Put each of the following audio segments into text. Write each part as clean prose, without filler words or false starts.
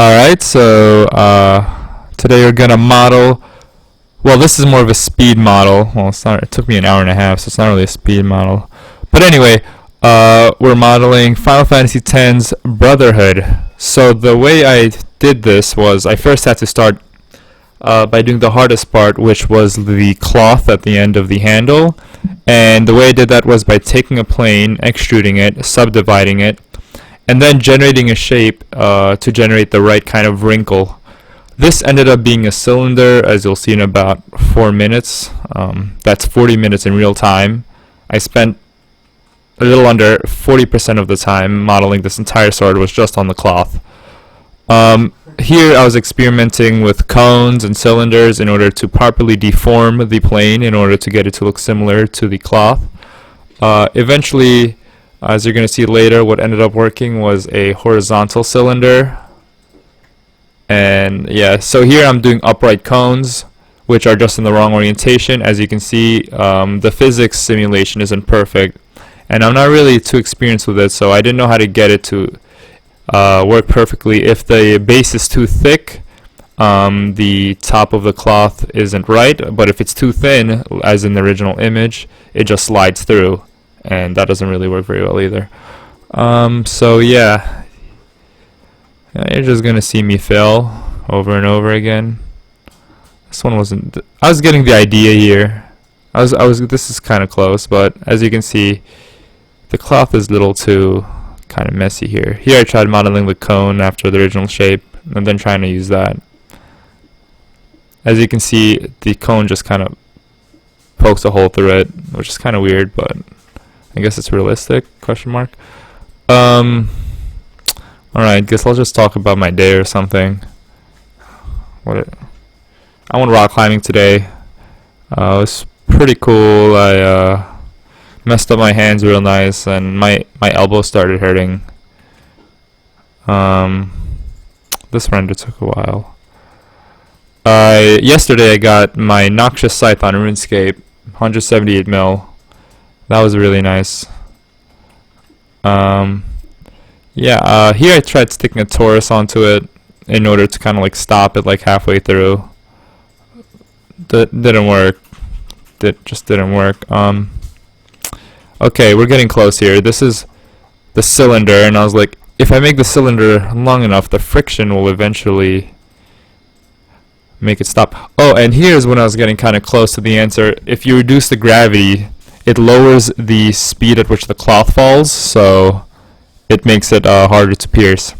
Alright, so today we're gonna model. Well, this is more of a speed model. Well, it's not. It took me an hour and a half, so it's not really a speed model. But anyway, we're modeling Final Fantasy X's Brotherhood. So the way I did this was I first had to start by doing the hardest part, which was the cloth at the end of the handle. And the way I did that was by taking a plane, extruding it, subdividing it, and then generating a shape to generate the right kind of wrinkle. This ended up being a cylinder, as you'll see in about 4 minutes. That's 40 minutes in real time. I spent a little under 40% of the time modeling this entire sword was just on the cloth. Here I was experimenting with cones and cylinders in order to properly deform the plane in order to get it to look similar to the cloth. Eventually, as you're going to see later, what ended up working was a horizontal cylinder. And yeah, so here I'm doing upright cones, which are just in the wrong orientation. As you can see, the physics simulation isn't perfect, and I'm not really too experienced with it, so I didn't know how to get it to work perfectly. If the base is too thick, the top of the cloth isn't right, but if it's too thin, as in the original image, it just slides through, and that doesn't really work very well either. So yeah, you're just gonna see me fail over and over again. This one wasn't. I was getting the idea here. This is kind of close, but as you can see, the cloth is a little too kind of messy here. Here I tried modeling the cone after the original shape, and then trying to use that. As you can see, the cone just kind of pokes a hole through it, which is kind of weird, but I guess it's realistic, question mark. Alright, guess I'll just talk about my day or something. I went rock climbing today. It was pretty cool. I messed up my hands real nice, and my elbow started hurting. This render took a while. Yesterday I got my Noxious Scythe on RuneScape, 178 mil. That was really nice. Here I tried sticking a Taurus onto it in order to kind of like stop it like halfway through. That didn't work. Just didn't work. Okay, we're getting close here. This is the cylinder, and I was like, if I make the cylinder long enough, the friction will eventually make it stop. Oh, and here's when I was getting kind of close to the answer. If you reduce the gravity, it lowers the speed at which the cloth falls, so it makes it harder to pierce.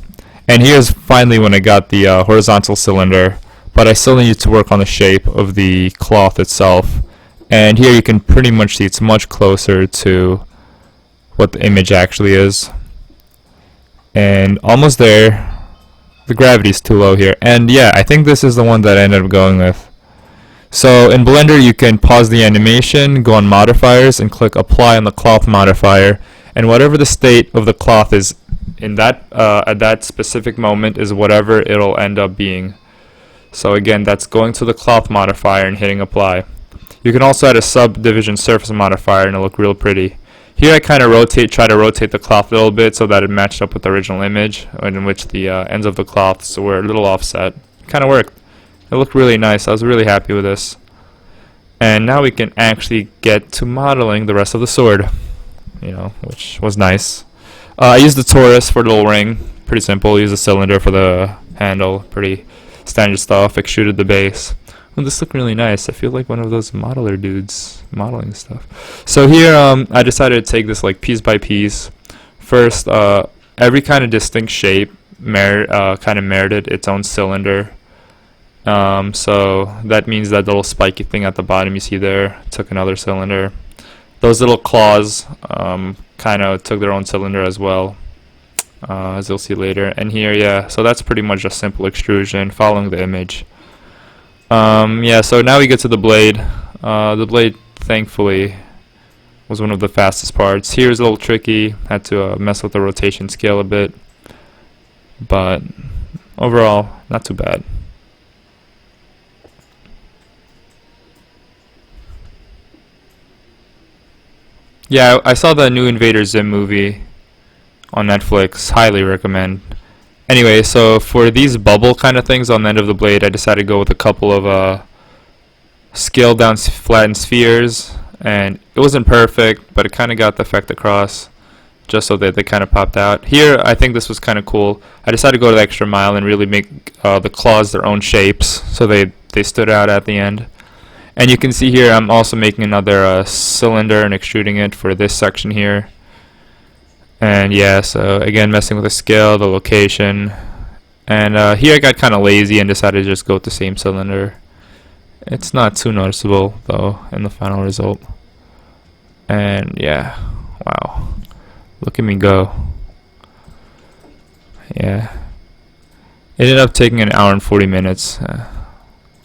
And here's finally when I got the horizontal cylinder, but I still need to work on the shape of the cloth itself. And here you can pretty much see it's much closer to what the image actually is. And almost there. The gravity is too low here. And yeah, I think this is the one that I ended up going with. So in Blender you can pause the animation, go on modifiers, and click apply on the cloth modifier. And whatever the state of the cloth is in that at that specific moment is whatever it'll end up being. So again, that's going to the cloth modifier and hitting apply. You can also add a subdivision surface modifier and it'll look real pretty. Here I kind of try to rotate the cloth a little bit so that it matched up with the original image, in which the ends of the cloths were a little offset. Kind of worked. It looked really nice. I was really happy with this. And now we can actually get to modeling the rest of the sword, which was nice. I used the Taurus for the little ring. Pretty simple. Used a cylinder for the handle. Pretty standard stuff. Extruded the base. Well, this looked really nice. I feel like one of those modeler dudes modeling stuff. So here I decided to take this like piece by piece. First, every kind of distinct shape kind of merited its own cylinder. So that means that little spiky thing at the bottom you see there took another cylinder. Those little claws kind of took their own cylinder as well, as you'll see later. And here, yeah, so that's pretty much just simple extrusion following the image. So now we get to the blade. The blade, thankfully, was one of the fastest parts. Here's a little tricky. Had to mess with the rotation scale a bit, but overall, not too bad. Yeah, I saw the new Invader Zim movie on Netflix. Highly recommend. Anyway, so for these bubble kind of things on the end of the blade, I decided to go with a couple of scaled down flattened spheres, and it wasn't perfect, but it kind of got the effect across, just so that they kind of popped out. Here, I think this was kind of cool. I decided to go the extra mile and really make the claws their own shapes, so they stood out at the end. And you can see here, I'm also making another cylinder and extruding it for this section here. And yeah, so again, messing with the scale, the location. And here I got kind of lazy and decided to just go with the same cylinder. It's not too noticeable, though, in the final result. And yeah, wow. Look at me go. Yeah. It ended up taking an hour and 40 minutes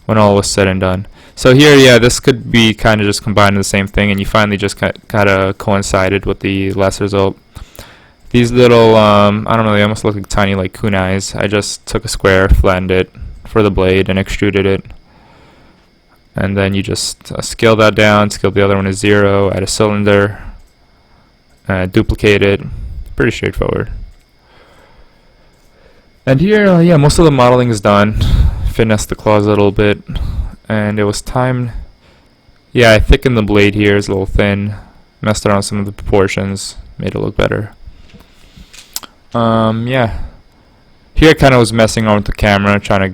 when all was said and done. So here, yeah, this could be kind of just combined in the same thing, and you finally just kind of coincided with the last result. These little, I don't know, they almost look like tiny like kunais. I just took a square, flattened it for the blade, and extruded it. And then you just scale that down, scale the other one to 0, add a cylinder, duplicate it. Pretty straightforward. And here, yeah, most of the modeling is done. Finessed the claws a little bit, and it was time. Yeah, I thickened the blade here. It's a little thin. Messed around some of the proportions, made it look better. Yeah. Here I kind of was messing around with the camera, trying to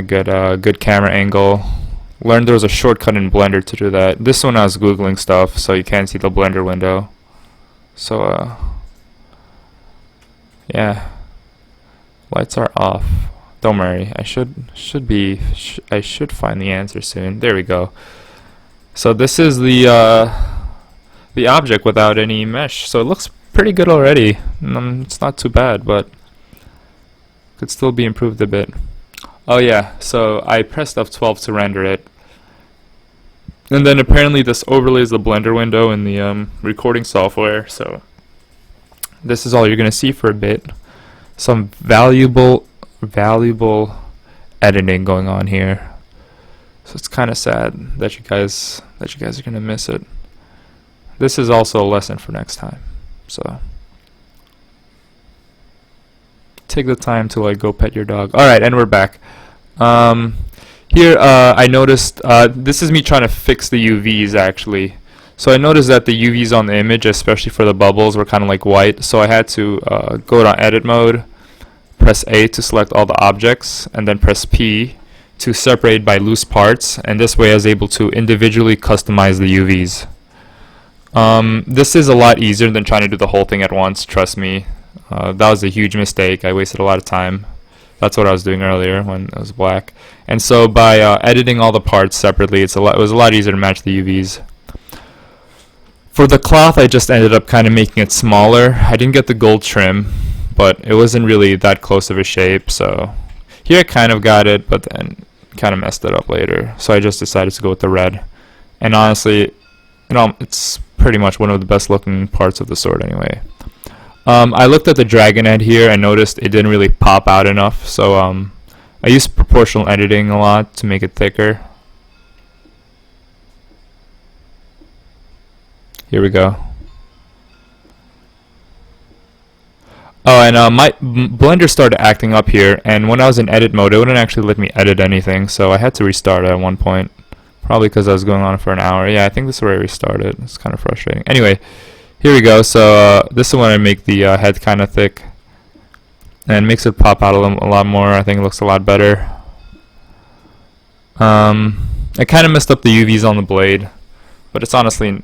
get a good camera angle. Learned there was a shortcut in Blender to do that. This one I was googling stuff, so you can't see the Blender window. So yeah, lights are off. Don't worry, I should find the answer soon. There we go. So this is the object without any mesh. So it looks pretty good already. It's not too bad, but could still be improved a bit. Oh yeah, so I pressed F12 to render it. And then apparently this overlays the Blender window in the recording software, so this is all you're going to see for a bit. Some valuable editing going on here. So it's kind of sad that you guys are going to miss it. This is also a lesson for next time. So take the time to like go pet your dog. All right, and we're back. Here I noticed this is me trying to fix the UVs actually. So I noticed that the UVs on the image, especially for the bubbles, were kind of like white. So I had to go to edit mode, press A to select all the objects, and then press P to separate by loose parts. And this way I was able to individually customize the UVs. This is a lot easier than trying to do the whole thing at once, trust me. That was a huge mistake. I wasted a lot of time. That's what I was doing earlier when it was black. And so by editing all the parts separately, it was a lot easier to match the UVs. For the cloth, I just ended up kind of making it smaller. I didn't get the gold trim, but it wasn't really that close of a shape. So here I kind of got it, but then kind of messed it up later. So I just decided to go with the red. And honestly, it's pretty much one of the best looking parts of the sword anyway. I looked at the dragon head here and noticed it didn't really pop out enough, so I used proportional editing a lot to make it thicker. Here we go. Oh, and my Blender started acting up here, and when I was in edit mode, it wouldn't actually let me edit anything, so I had to restart at one point. Probably because I was going on for an hour. Yeah, I think this is where I restarted. It's kind of frustrating. Anyway, here we go. So this is when I make the head kind of thick, and makes it pop out a lot more. I think it looks a lot better. I kind of messed up the UVs on the blade, but it's honestly,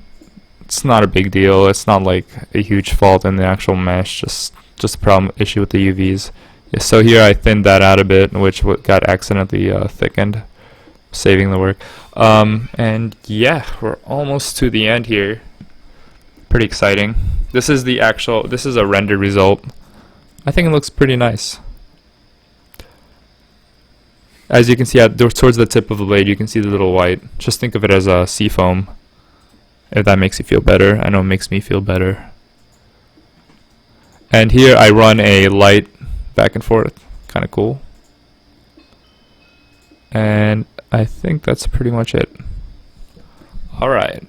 it's not a big deal. It's not like a huge fault in the actual mesh. Just a problem issue with the UVs. Yeah, so here I thinned that out a bit, which got accidentally thickened, saving the work. And yeah, we're almost to the end here. Pretty exciting. This is a rendered result. I think it looks pretty nice. As you can see, towards the tip of the blade, you can see the little white. Just think of it as a sea foam, if that makes you feel better. I know it makes me feel better. And here I run a light back and forth. Kind of cool. And I think that's pretty much it. Alright.